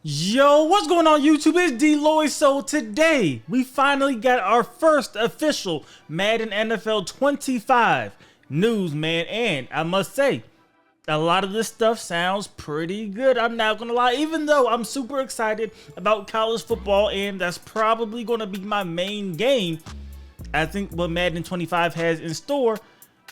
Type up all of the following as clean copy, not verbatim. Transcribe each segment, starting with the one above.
Yo, what's going on YouTube? It's D-Loy. So today, we finally got our first official Madden NFL 25 news, man. And I must say, a lot of this stuff sounds pretty good. I'm not gonna lie, even though I'm super excited about college football and that's probably gonna be my main game, I think what Madden 25 has in store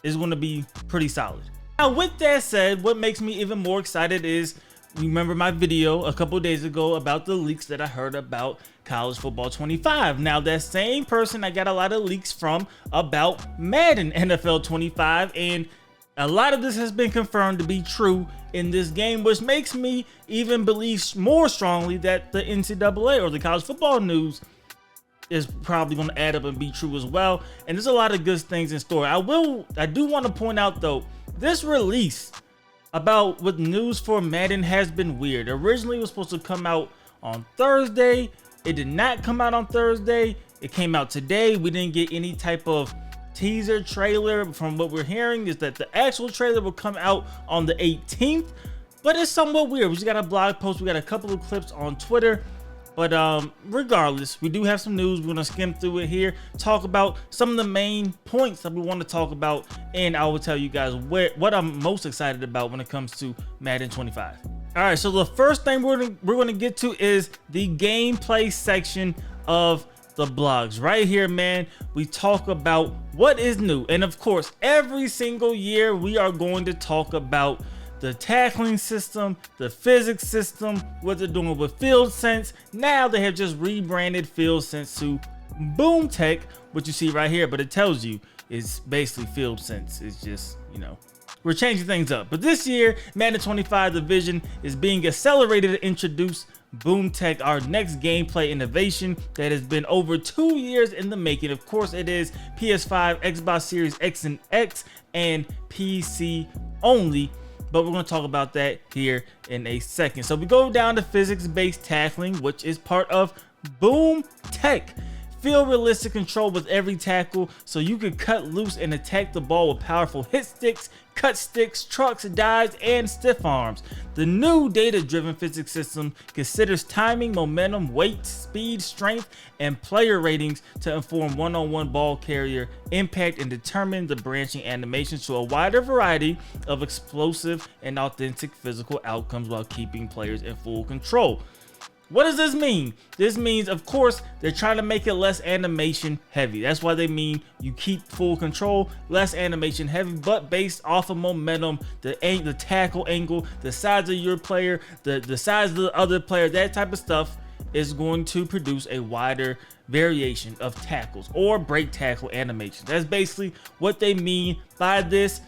is gonna be pretty solid. Now, with that said, what makes me even more excited is, remember my video a couple days ago about the leaks that I heard about college football 25. Now that same person I got a lot of leaks from about Madden NFL 25, and a lot of this has been confirmed to be true in this game, which makes me even believe more strongly that the NCAA or the college football news is probably going to add up and be true as well. And there's a lot of good things in store. I do want to point out though, this release about what news for Madden has been weird. Originally it was supposed to come out on Thursday. It did not come out on Thursday. It came out today. We didn't get any type of teaser trailer. From what we're hearing is that the actual trailer will come out on the 18th, but it's somewhat weird. We just got a blog post. We got a couple of clips on Twitter. But regardless, we do have some news. We're gonna skim through it here, talk about some of the main points that we want to talk about, and I will tell you guys what I'm most excited about when it comes to Madden 25. All right, so the first thing we're gonna get to is the gameplay section of the blogs. Right here, man, we talk about what is new, and of course, every single year we are going to talk about the tackling system, the physics system, what they're doing with FieldSense. Now they have just rebranded FieldSense to BoomTech, what you see right here, but it tells you it's basically FieldSense. It's just, you know, we're changing things up. But this year, Madden 25 division is being accelerated to introduce BoomTech, our next gameplay innovation that has been over 2 years in the making. Of course, it is PS5, Xbox Series X and X, and PC only. But we're going to talk about that here in a second. So we go down to physics-based tackling, which is part of BoomTech. Feel realistic control with every tackle, so you can cut loose and attack the ball with powerful hit sticks, cut sticks, trucks, dives, and stiff arms. The new data-driven physics system considers timing, momentum, weight, speed, strength, and player ratings to inform one-on-one ball carrier impact and determine the branching animations to a wider variety of explosive and authentic physical outcomes while keeping players in full control. What does this mean? This means, of course, they're trying to make it less animation heavy. That's why they mean you keep full control, less animation heavy, but based off of momentum, the tackle angle, the size of your player, the size of the other player, that type of stuff is going to produce a wider variation of tackles or break tackle animation. That's basically what they mean by this.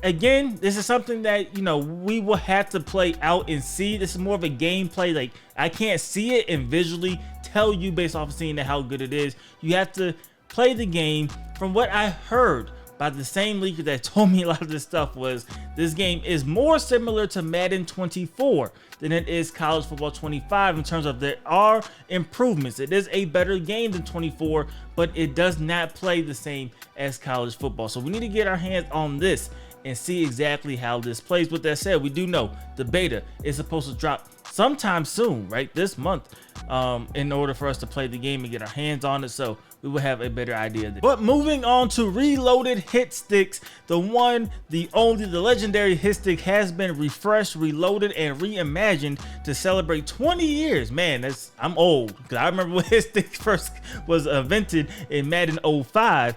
Again, this is something that, you know, we will have to play out and see. This is more of a gameplay. Like, I can't see it and visually tell you based off of seeing how good it is. You have to play the game. From what I heard by the same leaker that told me a lot of this stuff, was this game is more similar to Madden 24 than it is college football 25 in terms of there are improvements. It is a better game than 24, but it does not play the same as college football. So we need to get our hands on this and see exactly how this plays. With that said, we do know the beta is supposed to drop sometime soon, right? This month, in order for us to play the game and get our hands on it. So we will have a better idea. But moving on to reloaded hit sticks, the one, the only, the legendary hit stick has been refreshed, reloaded, and reimagined to celebrate 20 years. Man, I'm old, because I remember when hit stick first was invented in Madden 05.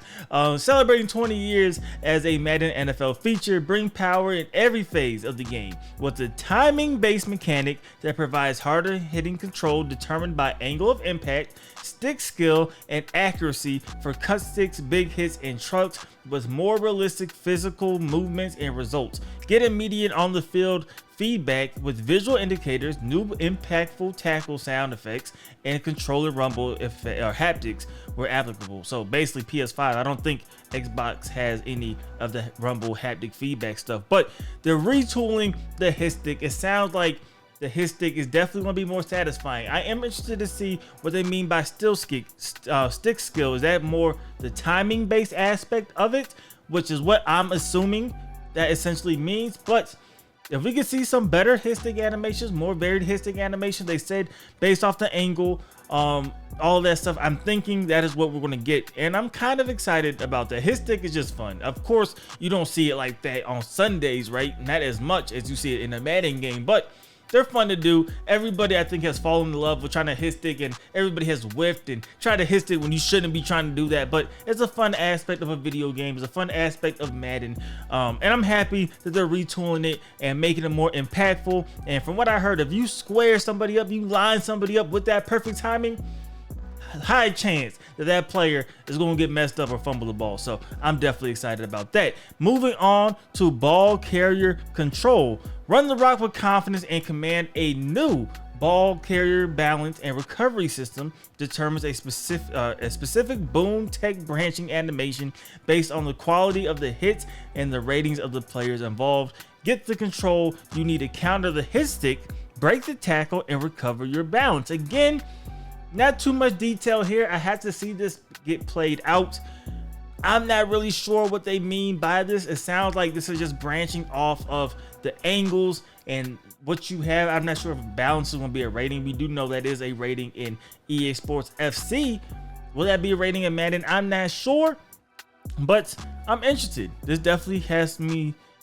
Celebrating 20 years as a Madden NFL feature, bring power in every phase of the game with a timing-based mechanic that provides harder hitting control determined by angle of impact, stick skill, and accuracy for cut sticks, big hits, and trucks with more realistic physical movements and results. Get immediate on the field feedback with visual indicators, new impactful tackle sound effects, and controller rumble or haptics where applicable. So basically PS5, I don't think Xbox has any of the rumble haptic feedback stuff, but they're retooling the hit stick. It sounds like the hit stick is definitely going to be more satisfying. I am interested to see what they mean by stick skill. Is that more the timing based aspect of it, which is what I'm assuming that essentially means? But If we could see some better hit stick animations, more varied hit stick animations, they said based off the angle, all that stuff, I'm thinking that is what we're gonna get, and I'm kind of excited about that. Hit stick is just fun. Of course, you don't see it like that on Sundays, right? Not as much as you see it in a Madden game, but they're fun to do. Everybody, I think, has fallen in love with trying to hit stick, and everybody has whiffed and tried to hit stick when you shouldn't be trying to do that. But it's a fun aspect of a video game. It's a fun aspect of Madden, and I'm happy that they're retooling it and making it more impactful. And from what I heard, if you square somebody up, you line somebody up with that perfect timing, high chance that that player is going to get messed up or fumble the ball. So I'm definitely excited about that. Moving on to ball carrier control. Run the rock with confidence and command. A new ball carrier balance and recovery system determines a specific boom tech branching animation based on the quality of the hits and the ratings of the players involved. Get the control you need to counter the hit stick, break the tackle, and recover your balance. Again, not too much detail here. I had to see this get played out. I'm not really sure what they mean by this. It sounds like this is just branching off of the angles and what you have. I'm not sure if balance is going to be a rating. We do know that is a rating in EA Sports FC. Will that be a rating in Madden? I'm not sure, but I'm interested. This definitely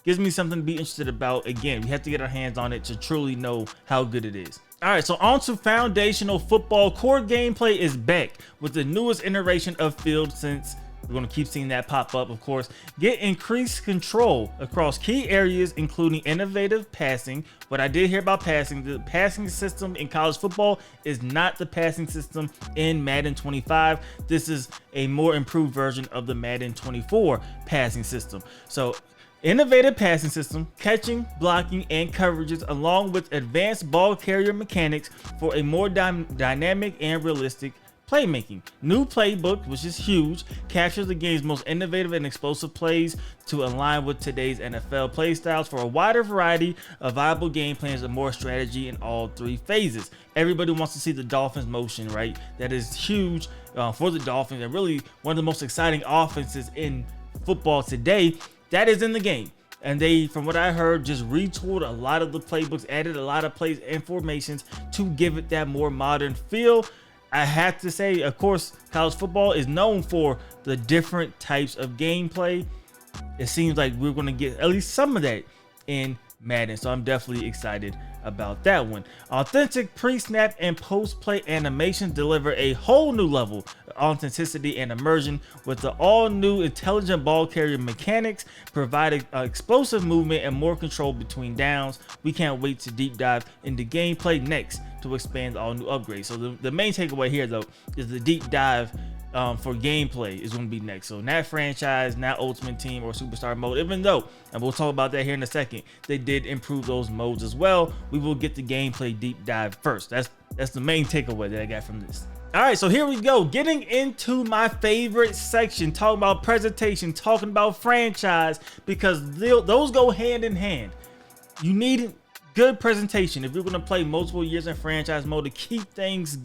gives me something to be interested about. Again, we have to get our hands on it to truly know how good it is. All right, so on to foundational football. Core gameplay is back with the newest iteration of Field Sense. We're going to keep seeing that pop up, of course. Get increased control across key areas, including innovative passing. What I did hear about passing, the passing system in college football is not the passing system in Madden 25. This is a more improved version of the Madden 24 passing system. So innovative passing system, catching, blocking, and coverages, along with advanced ball carrier mechanics for a more dynamic and realistic playmaking. New playbook, which is huge, captures the game's most innovative and explosive plays to align with today's NFL play styles for a wider variety of viable game plans and more strategy in all three phases. Everybody wants to see the Dolphins motion, right? That is huge for the Dolphins, and really one of the most exciting offenses in football today. That is in the game, and they, from what I heard, just retooled a lot of the playbooks, added a lot of plays and formations to give it that more modern feel. I have to say, of course, college football is known for the different types of gameplay. It seems like we're going to get at least some of that in Madden, so I'm definitely excited about that one. Authentic pre-snap and post-play animations deliver a whole new level of authenticity and immersion with the all-new intelligent ball carrier mechanics, providing explosive movement and more control between downs. We can't wait to deep dive into gameplay next to expand all new upgrades. So the main takeaway here, though, is the deep dive for gameplay is going to be next. So not franchise, not ultimate team or superstar mode, even though, and we'll talk about that here in a second, they did improve those modes as well. We will get the gameplay deep dive first. That's the main takeaway that I got from this. All right, so here we go, getting into my favorite section, talking about presentation, talking about franchise, because those go hand in hand. You need good presentation if you're going to play multiple years in franchise mode to keep things,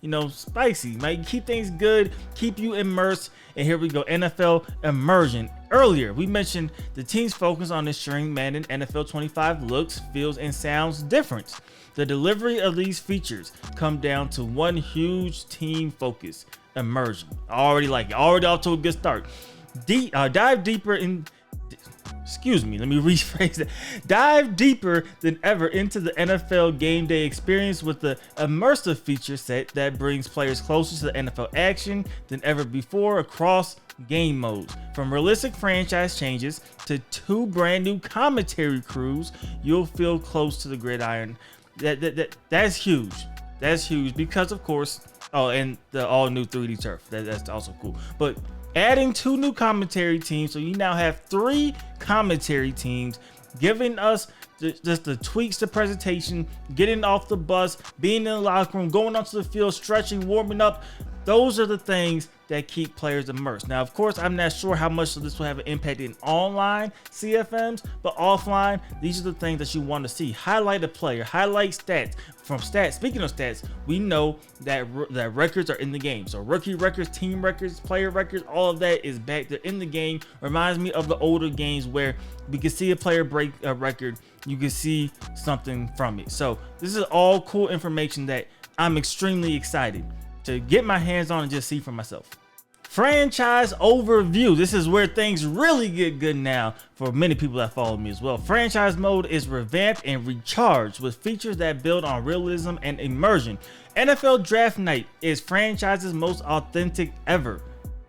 you know, spicy, right? Keep things good, keep you immersed. And here we go, NFL immersion. Earlier, we mentioned the team's focus on ensuring Madden NFL 25 looks, feels, and sounds different. The delivery of these features come down to one huge team focus: immersion. Already off to a good start. Dive deeper in. Excuse me, let me rephrase it. Dive deeper than ever into the NFL game day experience with the immersive feature set that brings players closer to the NFL action than ever before across game modes. From realistic franchise changes to 2 brand new commentary crews, you'll feel close to the gridiron. That's huge. That's huge because, of course, and the all new 3D turf. That's also cool. But adding 2 new commentary teams, so you now have 3 commentary teams, giving us just the tweaks to presentation, getting off the bus, being in the locker room, going onto the field, stretching, warming up. Those are the things that keep players immersed. Now, of course, I'm not sure how much of this will have an impact in online CFMs, but offline, these are the things that you want to see. Highlight a player, highlight stats. From stats, speaking of stats, we know that records are in the game. So rookie records, team records, player records, all of that is back there in the game. Reminds me of the older games where we can see a player break a record. You can see something from it. So this is all cool information that I'm extremely excited to get my hands on and just see for myself. Franchise overview. This is where things really get good now for many people that follow me as well. Franchise mode is revamped and recharged with features that build on realism and immersion. NFL Draft Night is franchise's most authentic ever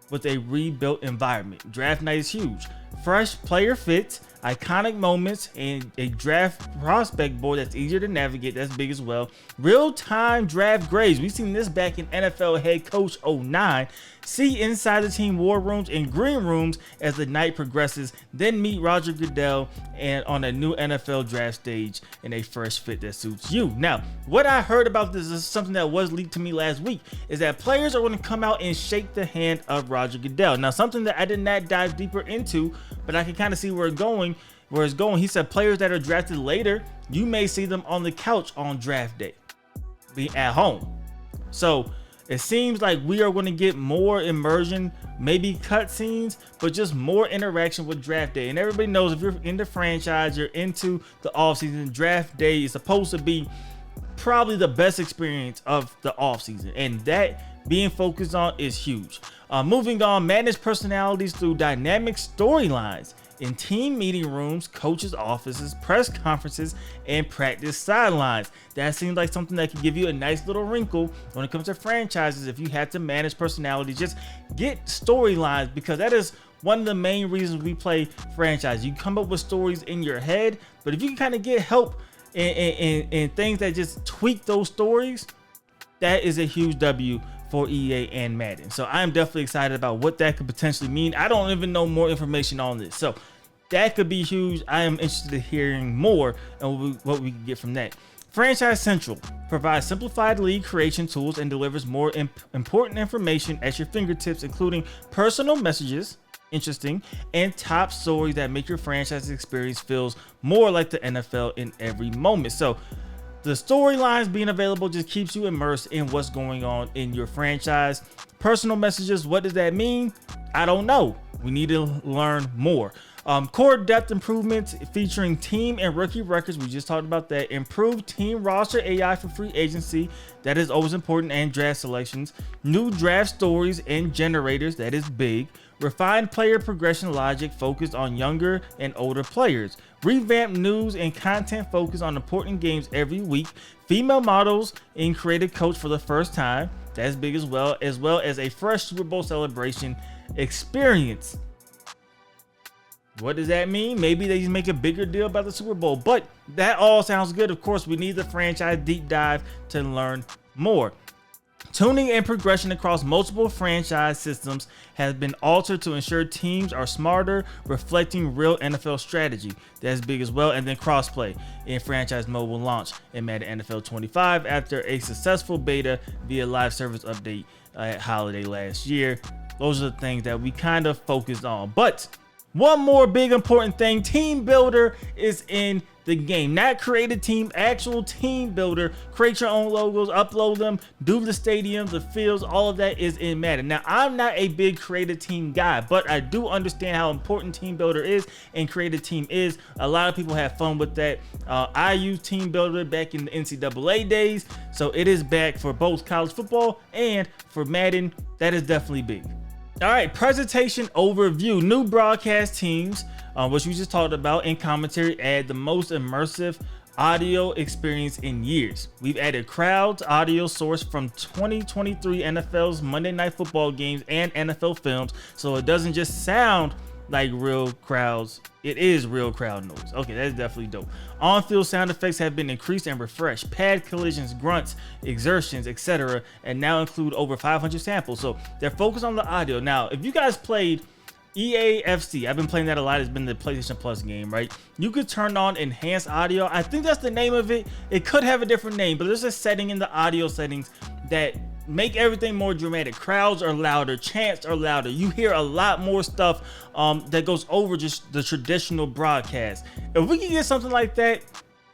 with a rebuilt environment. Draft Night is huge. Fresh player fits, iconic moments, and a draft prospect board that's easier to navigate. That's big as well. Real-time draft grades. We've seen this back in NFL Head Coach 09. See inside the team war rooms and green rooms as the night progresses. Then meet Roger Goodell and on a new NFL draft stage in a fresh fit that suits you. Now, what I heard about this is something that was leaked to me last week, is that players are going to come out and shake the hand of Roger Goodell. Now, something that I did not dive deeper into, but I can kind of see where it's going. He said players that are drafted later, you may see them on the couch on draft day, be at home. So it seems like we are going to get more immersion, maybe cutscenes, but just more interaction with draft day. And everybody knows if you're in the franchise, you're into the offseason, draft day is supposed to be probably the best experience of the offseason. And that being focused on is huge. Moving on, manage personalities through dynamic storylines in team meeting rooms, coaches' offices, press conferences, and practice sidelines. That seems like something that could give you a nice little wrinkle when it comes to franchises. If you have to manage personalities, just get storylines, because that is one of the main reasons we play franchise. You come up with stories in your head, but if you can kind of get help in things that just tweak those stories, that is a huge W for EA and Madden. So I'm definitely excited about what that could potentially mean. I don't even know more information on this, so that could be huge. I am interested in hearing more and what we can get from that. Franchise Central provides simplified league creation tools and delivers more important information at your fingertips, including personal messages, interesting, and top stories that make your franchise experience feels more like the NFL in every moment. So the storylines being available just keeps you immersed in what's going on in your franchise. Personal messages, what does that mean? I don't know. We need to learn more. Core depth improvements featuring team and rookie records. We just talked about that. Improved team roster AI for free agency. That is always important, and draft selections. New draft stories and generators. That is big. Refined player progression logic focused on younger and older players. Revamped news and content focused on important games every week. Female models in creative coach for the first time. That's big as well as a fresh Super Bowl celebration experience. What does that mean? Maybe they just make a bigger deal about the Super Bowl, but that all sounds good. Of course, we need the franchise deep dive to learn more. Tuning and progression across multiple franchise systems has been altered to ensure teams are smarter, reflecting real NFL strategy. That's big as well. And then crossplay in franchise mode will launch in Madden NFL 25 after a successful beta via live service update at holiday last year. Those are the things that we kind of focused on. But one more big important thing, Team Builder is in the game. Not create a team, actual Team Builder. Create your own logos, upload them, do the stadiums, the fields, all of that is in Madden. Now, I'm not a big creative team guy, but I do understand how important Team Builder is and creative team is. A lot of people have fun with that. I used Team Builder back in the NCAA days, so it is back for both college football and for Madden. That is definitely big. All right, presentation overview. New broadcast teams, which we just talked about, in commentary add the most immersive audio experience in years. We've added crowds audio source from 2023 NFL's Monday Night Football games and NFL films, so it doesn't just sound like real crowds, it is real crowd noise. Okay, that's definitely dope. On-field sound effects have been increased and refreshed. Pad collisions, grunts, exertions, etc., and now include over 500 samples. So they're focused on the audio. Now, if you guys played EAFC, I've been playing that a lot. It's been the PlayStation Plus game, right? You could turn on enhanced audio. I think that's the name of it. It could have a different name, but there's a setting in the audio settings that make everything more dramatic. Crowds are louder, chants are louder. You hear a lot more stuff that goes over just the traditional broadcast. If we can get something like that,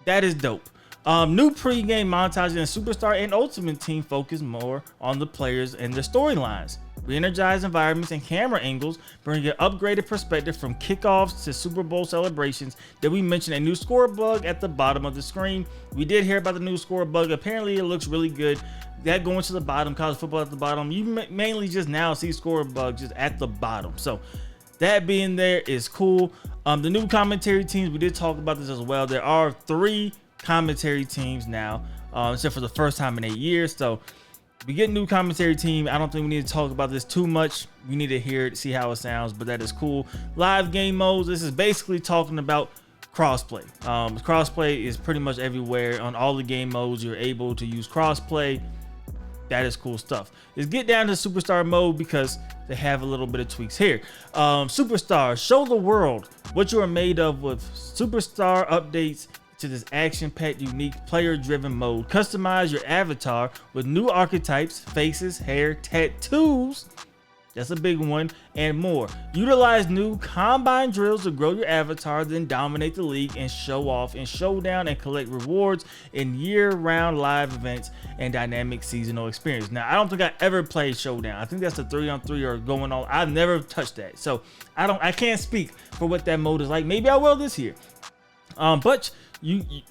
that is dope. New pre-game montages and Superstar and Ultimate Team focus more on the players and their storylines. Re-energized environments and camera angles bring an upgraded perspective from kickoffs to Super Bowl celebrations. Did we mention a new score bug at the bottom of the screen? We did hear about the new score bug. Apparently it looks really good. That going to the bottom, college football at the bottom. You mainly just now see score bugs just at the bottom. So that being there is cool. The new commentary teams, we did talk about this as well. There are 3 commentary teams now, except for the first time in 8 years. So we get a new commentary team. I don't think we need to talk about this too much. We need to hear it, see how it sounds, but that is cool. Live game modes. This is basically talking about crossplay. Crossplay is pretty much everywhere on all the game modes. You're able to use crossplay. That is cool stuff. Let's get down to Superstar mode because they have a little bit of tweaks here. Superstar, show the world what you are made of with Superstar updates to this action-packed, unique, player-driven mode. Customize your avatar with new archetypes, faces, hair, tattoos. That's a big one, and more. Utilize new combine drills to grow your avatar, then dominate the league and show off in Showdown and collect rewards in year-round live events and dynamic seasonal experience. Now, I don't think I ever played Showdown. I think that's the 3-on-3 or going on. I've never touched that, so I can't speak for what that mode is like. Maybe I will this year. But it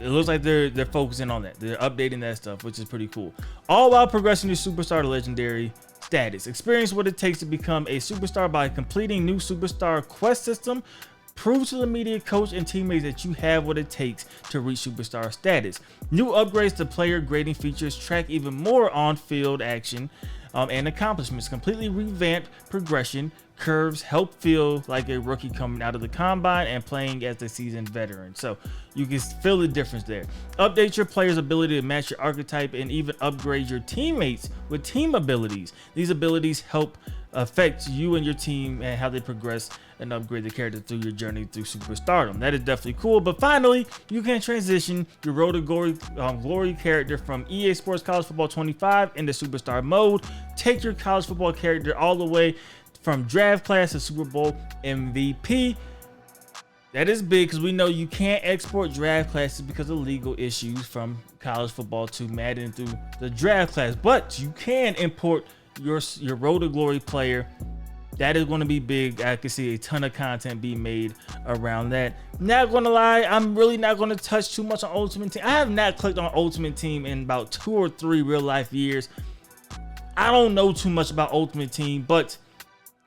looks like they're focusing on that. They're updating that stuff, which is pretty cool. All while progressing to Superstar to Legendary status. Experience what it takes to become a superstar by completing new Superstar quest system. Prove to the media, coach, and teammates that you have what it takes to reach Superstar status. New upgrades to player grading features track even more on-field action and accomplishments. Completely revamped progression curves help feel like a rookie coming out of the combine and playing as a seasoned veteran. So you can feel the difference there. Update your player's ability to match your archetype and even upgrade your teammates with team abilities. These abilities help affect you and your team and how they progress and upgrade the character through your journey through superstardom. That is definitely cool. But finally, you can transition your Road to Glory character from EA Sports College Football 25 into Superstar mode. Take your college football character all the way from draft class to Super Bowl MVP. That is big because we know you can't export draft classes because of legal issues from college football to Madden through the draft class, but you can import your Road to Glory player. That is going to be big. I can see a ton of content being made around that. Not going to lie, I'm really not going to touch too much on Ultimate Team. I have not clicked on Ultimate Team in about 2 or 3 real life years. I don't know too much about Ultimate Team, but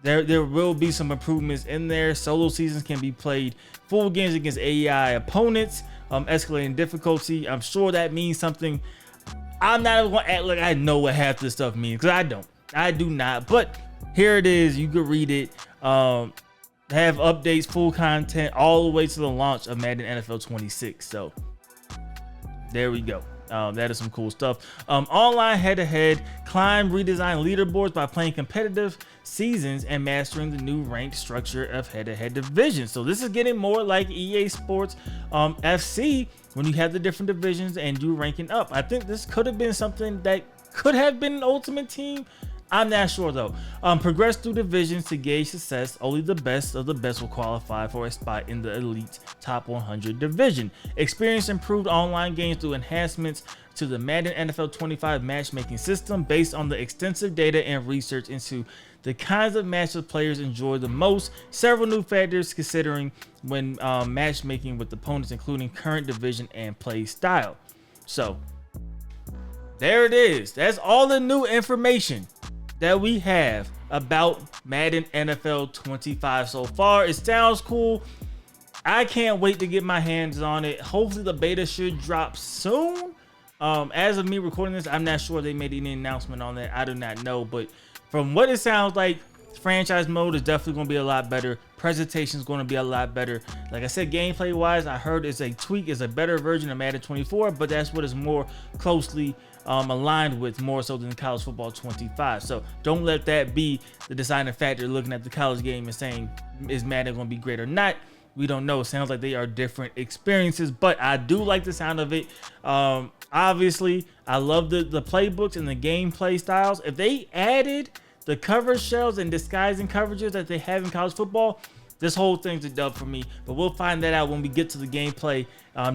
there will be some improvements in there. Solo seasons can be played full games against AI opponents, escalating difficulty. I'm sure that means something. I'm not going to act like I know what half this stuff means because I do not. But here it is. You can read it. Have updates, full content all the way to the launch of Madden NFL 26. So there we go. That is some cool stuff. Online head-to-head, climb, redesign leaderboards by playing competitive seasons and mastering the new ranked structure of head-to-head divisions. So this is getting more like EA Sports FC when you have the different divisions and you ranking up. I think this could have been something that could have been an Ultimate Team. I'm not sure though. Progress through divisions to gauge success. Only the best of the best will qualify for a spot in the elite top 100 division. Experience improved online games through enhancements to the Madden NFL 25 matchmaking system based on the extensive data and research into the kinds of matches players enjoy the most. Several new factors considering when matchmaking with opponents, including current division and play style. So there it is. That's all the new information that we have about Madden NFL 25 so far. It sounds cool. I can't wait to get my hands on it. Hopefully the beta should drop soon. As of me recording this, I'm not sure they made any announcement on that. I do not know, but from what it sounds like, franchise mode is definitely going to be a lot better. Presentation is going to be a lot better. Like I said, gameplay wise, I heard it's a tweak, it's a better version of Madden 24, but that's what is more closely aligned with, more so than college football 25. So don't let that be the deciding factor looking at the college game and saying, is Madden going to be great or not? We don't know. It sounds like they are different experiences, but I do like the sound of it. Obviously, I love the playbooks and the gameplay styles. If they added the cover shells and disguising coverages that they have in college football, this whole thing's a dub for me. But we'll find that out when we get to the gameplay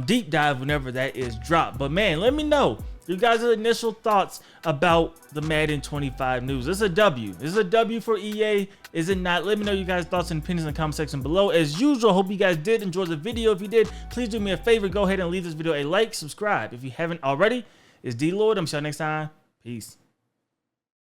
deep dive whenever that is dropped. But man, let me know you guys' initial thoughts about the Madden 25 news. This is a W. This is a W for EA. Is it not? Let me know you guys' thoughts and opinions in the comment section below. As usual, hope you guys did enjoy the video. If you did, please do me a favor. Go ahead and leave this video a like, subscribe if you haven't already. It's D Lloyd. I'm see you next time. Peace.